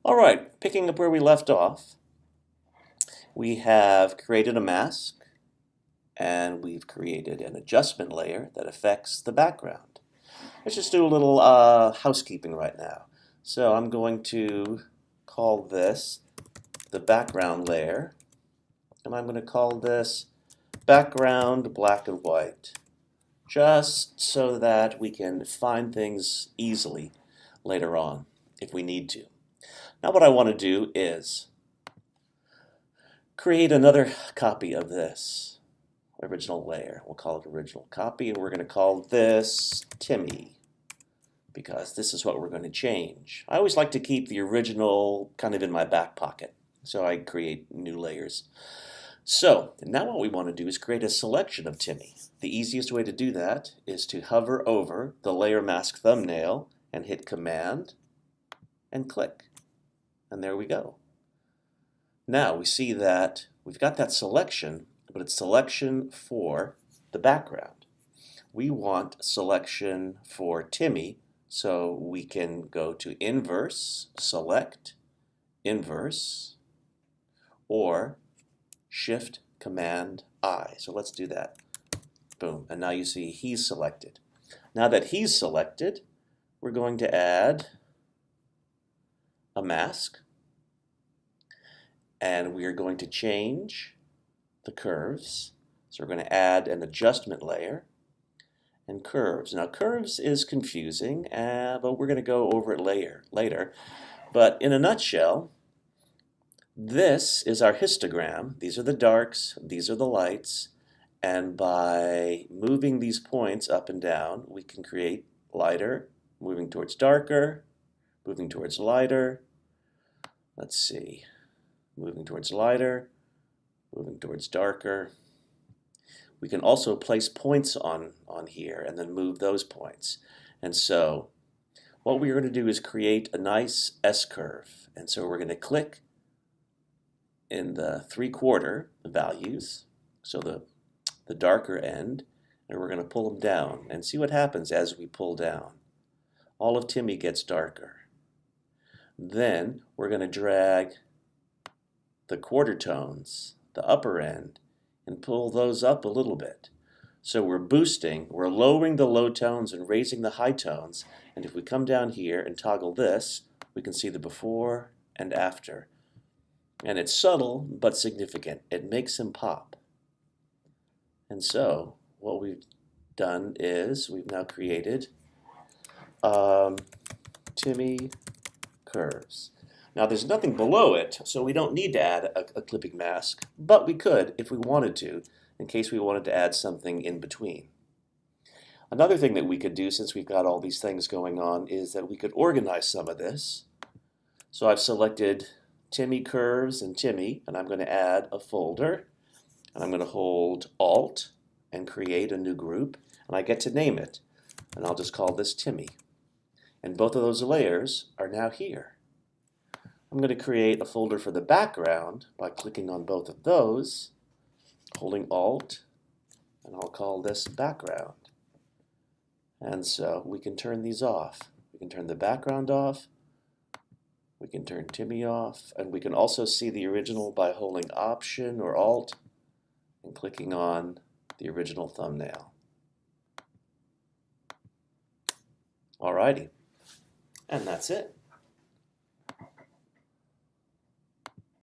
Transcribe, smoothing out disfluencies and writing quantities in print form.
All right, picking up where we left off, we have created a mask and we've created an adjustment layer that affects the background. Let's just do a little housekeeping right now. So I'm going to call this the background layer, and I'm going to call this background black and white, just so that we can find things easily later on if we need to. Now what I want to do is create another copy of this original layer. We'll call it original copy, and we're going to call this Timmy, because this is what we're going to change. I always like to keep the original kind of in my back pocket, so I create new layers. So now what we want to do is create a selection of Timmy. The easiest way to do that is to hover over the layer mask thumbnail and hit Command and click. And there we go. Now we see that we've got that selection, but it's selection for the background. We want selection for Timmy, so we can go to Inverse, Select, Inverse, or Shift Command I. So let's do that. Boom. And now you see he's selected. Now that he's selected, we're going to add a mask, and we are going to change the curves. So we're going to add an adjustment layer and curves. Now curves is confusing, but we're going to go over it later. But in a nutshell, this is our histogram. These are the darks, these are the lights, and by moving these points up and down, we can create lighter, moving towards darker, moving towards lighter. Let's see, moving towards lighter, moving towards darker. We can also place points on here and then move those points. And so what we're going to do is create a nice S-curve. And so we're going to click in the 3/4 values, so the darker end, and we're going to pull them down and see what happens as we pull down. All of Timmy gets darker. Then we're going to drag the quarter tones, the upper end, and pull those up a little bit. So we're lowering the low tones and raising the high tones. And if we come down here and toggle this, we can see the before and after. And it's subtle but significant. It makes him pop. And so what we've done is we've now created Timmy curves. Now there's nothing below it, so we don't need to add a clipping mask, but we could if we wanted to, in case we wanted to add something in between. Another thing that we could do, since we've got all these things going on, is that we could organize some of this. So I've selected Timmy curves and Timmy, and I'm going to add a folder, and I'm going to hold Alt and create a new group, and I get to name it, and I'll just call this Timmy. And both of those layers are now here. I'm going to create a folder for the background by clicking on both of those, holding Alt, and I'll call this background. And so we can turn these off. We can turn the background off, we can turn Timmy off, and we can also see the original by holding Option or Alt and clicking on the original thumbnail. Alrighty, and that's it.